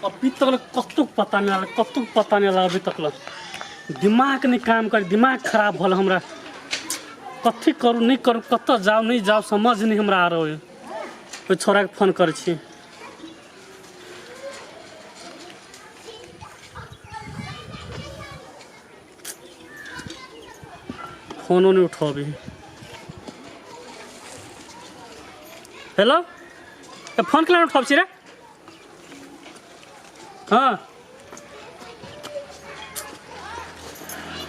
अभी तक कतुक पता नहीं लगा, कतुक पता नहीं लगा अभी तक। दिमाग नहीं काम कर, दिमाग खराब भल हमरा। कथी करूँ नहीं करूँ, कत जाओ नहीं जाओ समझ नहीं हमरा आ रहा है। कोई छोरा के फोन कर छी। फोनो नहीं उठा अभी। हेलो, फोन के उठा रे। हाँ,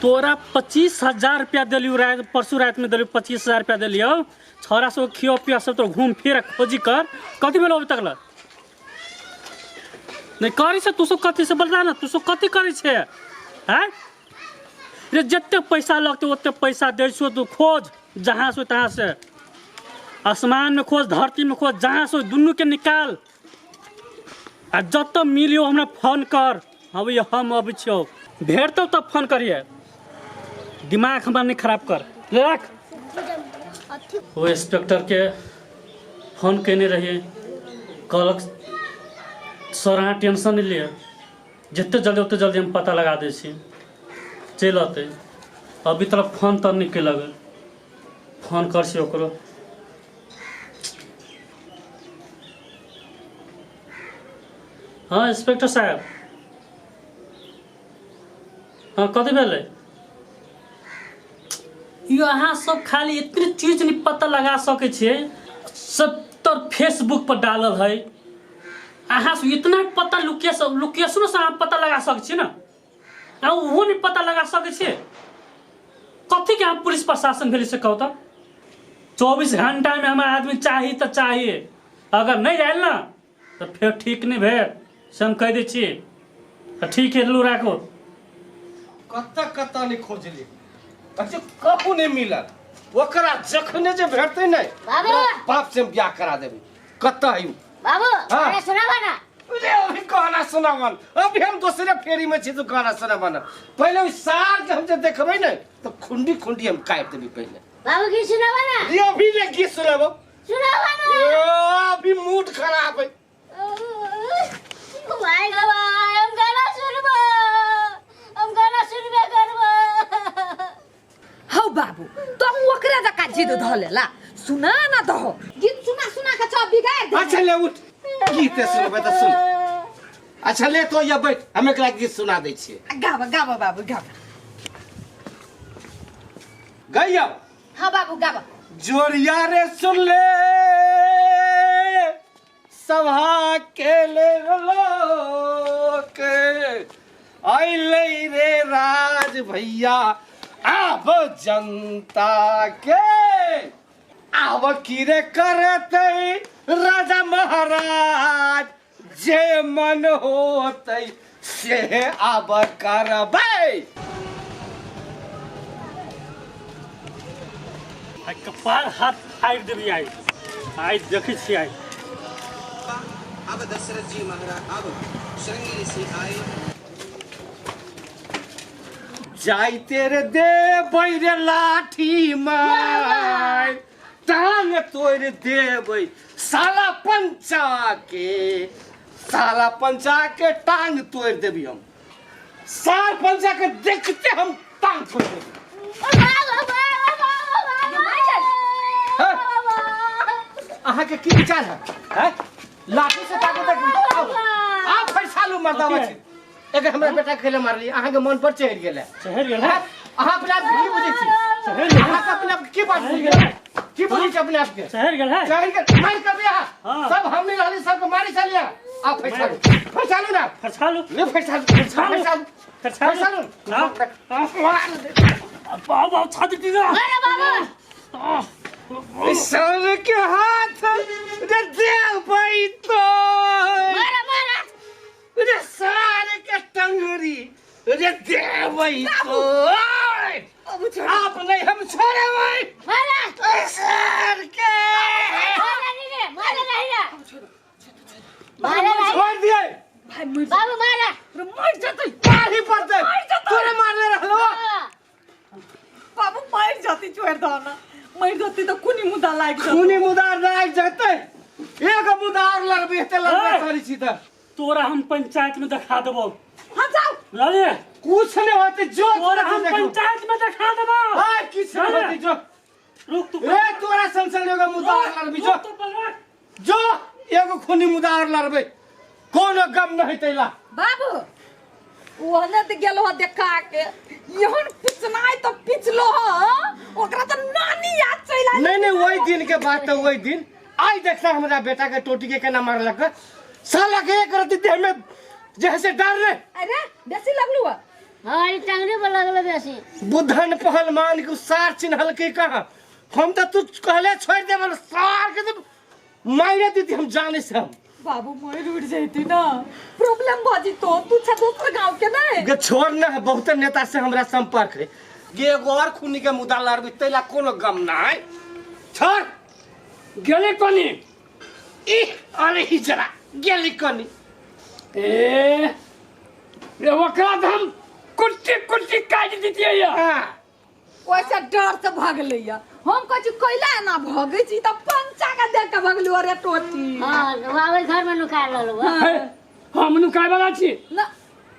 तोरा 25,000 रुपया दिलियो, रात परसों रात में दिलियो 25,000 रुपया दिलियो। छोरा सब खियो पियो सब तो घूम फिर खोजी कर। कथी भेलो अभी तक नहीं करी से? तू सब कथी से बता ना, तू सब कथी करी छे? हैं रे, जितने पैसा लगते उतने पैसा दे छो। तू खोज जहाँ से तहाँ से, आसमान में खोज, धरती में खोज, जहाँ से दुनू के निकाल। आ जब तक मिलियो हमरा फोन कर। अभी हम अभी छो, भेटतो तब फोन करिए। दिमाग हमारा नहीं खराब कर। रख। वो इंस्पेक्टर के फोन कहने रहिए, कहलक सर अहाँ टेंशन नहीं लिए, जितने जल्दी उतने जल्दी हम पता लगा दे छी, चल आते। अभी तक फोन तर नहीं कलक। फोन कर छी ओकरो। हाँ इंस्पेक्टर साहब, हाँ कथी भेलै? यहाँ सब खाली इतनी चीज नहीं पता लगा सके छे, सब तो फेसबुक पर डालल है। अहाँ से इतना पता लोकेशन से आप पता लगा सके छी ना, वो नहीं पता लगा सके छे। कथी के हम पुलिस प्रशासन भेज से कहो तो 24 घंटा में हमारा आदमी चाहिए तो चाहिए। अगर नहीं आयल ना तो फिर ठीक नहीं भेल से हम कह दे छी। ठीक है लू राखो। कत्ता नहीं खोजली, कहू नहीं मिलल। ओकरा जखने जे भेटते नहीं बाप से ब्याह करा देबी। कत्ता है बाबू? अरे सुनावा ना। अरे अभी कहना सुनावन, अभी हम दूसरे फेरी में छी तो कहना सुनावन। पहले उस सार के हम जे देखबै नहीं तो खुंडी खुंडी हम काट देबी पहले। बाबू की सुनावा ना। ये अभी ले की सुनाबो? सुनावा ना। अभी मूड खराब है। भाई बाबा हम गाना सुनबो, हम गाना सुनबे करबो। हौ बाबू तुम ओकरा जका जिद धलेला, सुना ना दहो। गीत सुना सुना के सब बिगाड़ दे। अच्छा ले उठ, गीत सुनबे तो सुन। अच्छा ले तो ये बैठ, हम एकरा गीत सुना दै छियै। गावा गावा बाबू गावा। गइया। हाँ बाबू गावा। जोरिया रे सुन ले सभा के ले लोक आइले रे राज भैया अब जनता के। अब किरे करते राजा महाराज जे मन होते से अब करबै। कपार हाथ फाड़ देवी। आई देखी छी। आई अब दशरथ जी महाराज अब श्रृंगी से आए। जाई तेरे दे बैरे लाठी मार, टांग तोड़ देबै साला पंचा के। साला पंचा के टांग तोड़ देबी हम। सार पंचा के देखते हम टांग तोड़ देबी। अहाँ के की विचार है? हैं? लाठी से ताको तक आओ फैसालू मर्दावा छी। एक हमरा बेटा खेले मारली, अहाँ के मन पर चढ़ गेलै। चढ़ गेल है? अहाँ अपने आप की बुझै छी? चढ़ गेल। अहाँ के अपने आप की बात बुझै गेल? की बुझै छी अपने आप के? चढ़ गेल है? चढ़ गेल मार कर दिया। हाँ। सब हमने रहली, सबको मारी चलिया। आ फैसालू फैसालू ना, फरसालू ले फैसालू फैसालू फैसालू ना। मार दे। बाबा छाती टीना। अरे बाबू सर के हाथ रे दे भाई तो मारा मारा। रे सारे के टंगरी रे दे भाई तो। आप नहीं हम छोड़े भाई। मारा सर के मारा नहीं रे, मारा नहीं रे, मारा नहीं। छोड़ दिए भाई मर बाबू मारा। मर जाते। मार ही पड़ते। तूने मारने रहलो। बाबू मर जाती छोड़ दो ना। मर जाती तो कुनी मुदा लाग जाती। खूनी मुदार लाग जाते। एक मुदार लगबे ते लगबे करी छी त। तोरा हम पंचायत में दिखा देबो। हाँ जाओ। बुझलिए? कुछ नहीं होते जो तोरा हम पंचायत में दिखा देबो। हां किछ नहीं होते जो रुक तू। ए तोरा संसद एगो मुद्दा और लड़बी जो रुक तू पलट। जो एगो खूनी मुद्दा और लड़बे कोनो गम नहीं तैला। बाबू ओहने त गेलो ह देखा के यहन पिचनाई तो पिचलो ह ओकरा त नानी याद चला। नहीं वही दिन के बात तो वही दिन आई देखता हमरा बेटा के टोटी के केना मारलक साला के एक रति देह में जैसे डर रे। अरे बेसी लगलू ह। हाँ ये टंगरी पर लगल बेसी। बुधन पहलवान के सार चिन्हल के कहा हम तो तू कहले छोड़ दे बोल सार के तो मारे दीदी हम जाने से हम बाबू मोर उड़ जैती ना प्रॉब्लम बाजी तो तू छ दूसरे गांव के नहीं गे छोड़ ना बहुत नेता से हमरा संपर्क है गे एगो और खूनी के मुद्दा लड़बी तैला कोनो गम ना है छोड़ गेले कोनी ई अरे ही जरा गेली कोनी ए रे ओकरा त हम कुट्टी काट दितिए या। हां वैसे डर से भागले या हम कछु कइला ना भागे छी त पंचा का देख के भागलू अरे टोटी। हाँ बाबे घर में नुका ललो। हम नुकाय वाला छी ना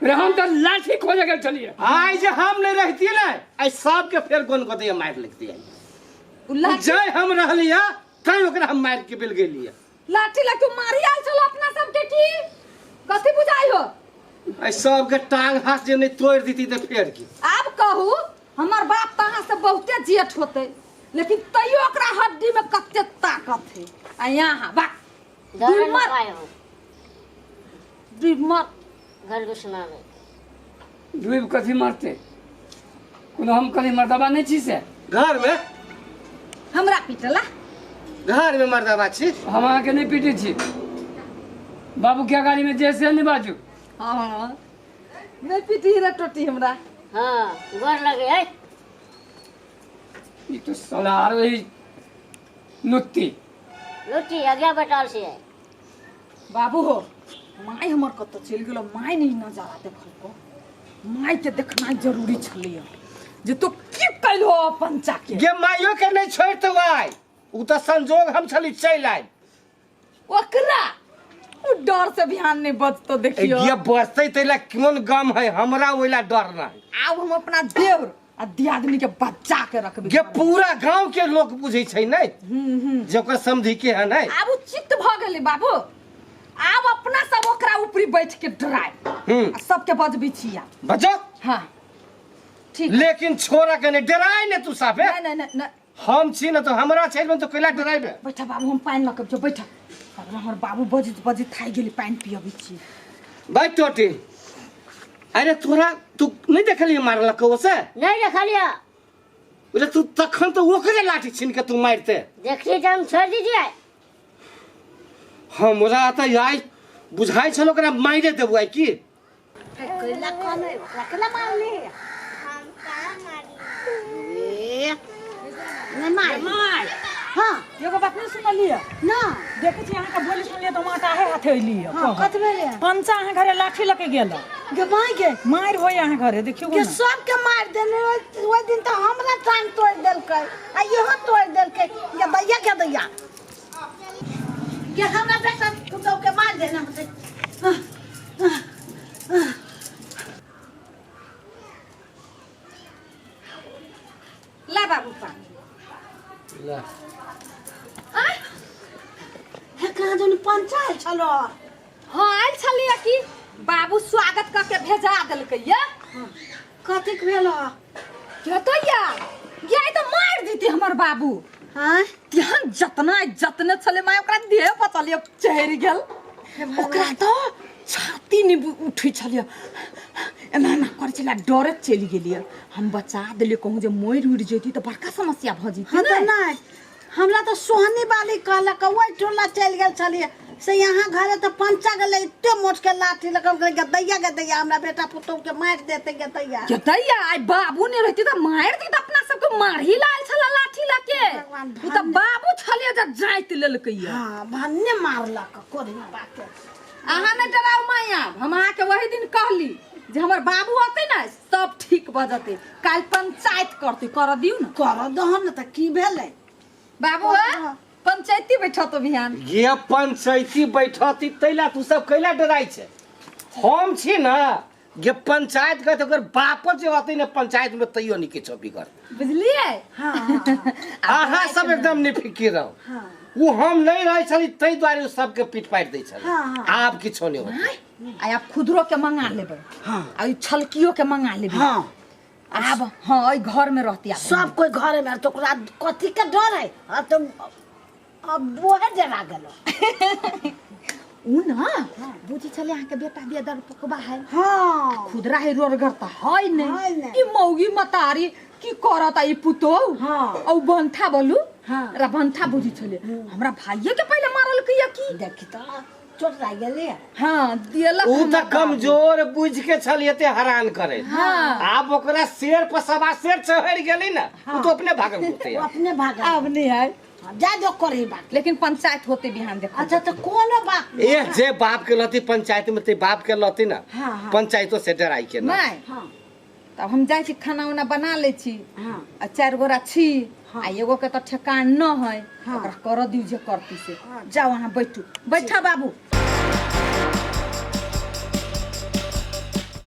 रे हम त लाठी खोजे गेल छलिए। आई जे हम नहीं रहती ना आई सब के फेर कोन को दे मार लगती है उल्ला जय हम रहलिया तै ओकरा हम मार के बिल गेलिया लाठी ला तू मारी आल चलो अपना सब के की कथि बुझाई हो। आई सब के टांग हाथ जे नहीं तोड़ देती तो फेर की अब कहू हमार बाप तहां से बहुते जेठ होते लेकिन तैयो ओकरा हड्डी में कते ताकत है। आ यहां बा घर में आयो दिमत घर के सुना में दुई कथी मारते कोनो हम कनी मर्दबा नहीं छी से घर में हमरा पिटला घर में मर्दबा छी हम अहाँ के नहीं पीटे छी। बाबू क्या गाड़ी में जैसे नहीं बाजू। हां नहीं पिटी रे टोटी हमरा। हाँ घर लगे है। ये तो साला आ रही नुत्ती लुटी आगे बटाल से है। बाबू हो माय हमर कत चल गेलो माय नहीं नजारा देखल को माय के देखना जरूरी छलिए जे तो की कैल हो पंचा के गे माइयो के नहीं छोड़ते भाई उ तो संजोग हम छली चल आई ओकरा उ डर से ध्यान नहीं बचतो देखियो। ये बसते तैला कोन गम है हमरा ओइला डर ना आब हम अपना देवर आ दियादनी के बच्चा के रखबे। गे पूरा गांव के लोग बुझै छै नहीं जकर समझी के है नहीं आब उ चित्त भ गेलै बाबू आब अपना सब ओकरा ऊपरी बैठ के डराय सबके बजबी छिया बजो हां ठीक लेकिन छोरा के नहीं डराई ने तू साफे नहीं नहीं नहीं हम छी न तो हमरा छै में तो कैला डराइबे बैठा बाबू हम पानी लकब जो बैठा अब हमर बाबू बजित थाई गेली पानी पियबी छी। भाई टोटी अरे तोरा तू नहीं देखली मारल को से नहीं देखा लिया बोले तू तखन तो ओकरे लाठी छीन के तू मारते देखिए जब हम छोड़ दीजिए हमरा त आई बुझाई छलो ओकरा मारे देबो आई की कोइला कौन है रखला मार ले हम काला मारी नहीं मार हां एगो बात नहीं सुनलिए ना देखे छी अहाँ का बोली सुनलिए तो माता है हाथे लियो कत भेले पंचा अहाँ घरे लाठी लके गेल गे मार के मार होय अहाँ घरे देखियो के सब के मार देने वो दिन तो हमरा टांग तोड़ देलकै आ यहो तोड़ देलकै के दैया के हमरा बेटा तू तो के मार देना हमसे ला बाबू पानी ला हे कहां जोन पंचायत छलो हां आइल छलिए कि बाबू स्वागत करके भेजा देलकै या कथि के भेलो के तो या ये तो मार दीती हमर बाबू। हां ध्यान जतने छले माय ओकरा देह पचलिए चढ़ गेल ओकरा तो छाती नि उठै छलिए एना ना कर छला डरे चली गेलिए हम बचा देलिए कहूं जे मोर उड़ जेती तो बड़का समस्या भ जेती हां तो नहीं हमरा तो सोहनी वाली कहला कवै टोला चल गेल छलिए से यहाँ घरे तो पंचा गेले इत्ते मोट के लाठी लगल के दैया हमरा बेटा पुतौ के मार देते के दैया के दैया आई बाबू ने रहती तो मार दी त अपना सब के मार ही लाल छला लाठी लके उ त बाबू छलिए जे जाइत लेलकै या हां भन्ने मारलक कोरी बात अहाँ ने डराव माया हम अहाँ के वही दिन कहली जे हमर बाबू आते ना सब ठीक भ जते काल पंचायत करते कर दिउ न कर दहन त की भेले बाबू पंचायती बैठा तो बिहान ये पंचायती बैठती तैला तू सब कैला डराई छे हम छी ना ये पंचायत का तो अगर बाप जे होते ना पंचायत में तैयो नहीं किछो बिगड़ बुझलिए हाँ आहा सब एकदम निफिकिर रहो हाँ वो हम नहीं रहे छली तै द्वारे सबके पीट पाट दै छली हाँ, आब किछो नहीं होते आ आप खुदरो के मंगा लेबै हाँ आ ई छलकियो के मंगा लेबै हाँ आब हाँ ई घर में रहती आप सब कोई घरे में तो ओकरा कथी के डर है अब बोहे जरा गेलो उ ना बुझी चले अहाँ के बेटा बिया दर पकबा है हाँ खुदरा है रोरगरता है है नहीं नहीं। ई मौगी मतारी की करता ई पुतो हाँ। औ बंथा बोलू हाँ। रा बंथा बुझी चले हमरा भाइये के पहले मारल किया की देखी तो चोट लाग गेले हाँ दियलक ऊ हमरा तो कमजोर बुझ के छलिए ते हैरान करे हाँ। आब ओकरा शेर पर सवा शेर चढ़ गेली ना ऊ तो अपने भागल होते वो अपने भागा अब नहीं है जा दो करे बात लेकिन पंचायत होते बिहान देखो अच्छा तो कोनो बात ए जे बाप के लती पंचायत में ते बाप के लती ना हाँ, हाँ। पंचायतो से डराई के ना नहीं हाँ तब हम जाई छी खाना उना बना ले छी हाँ आ 4 गोरा छी हाँ। आ एगो के तो ठेकान न है हाँ। ओकरा कर दिउ जे करती से हाँ। जाओ वहाँ बैठू बैठा बाबू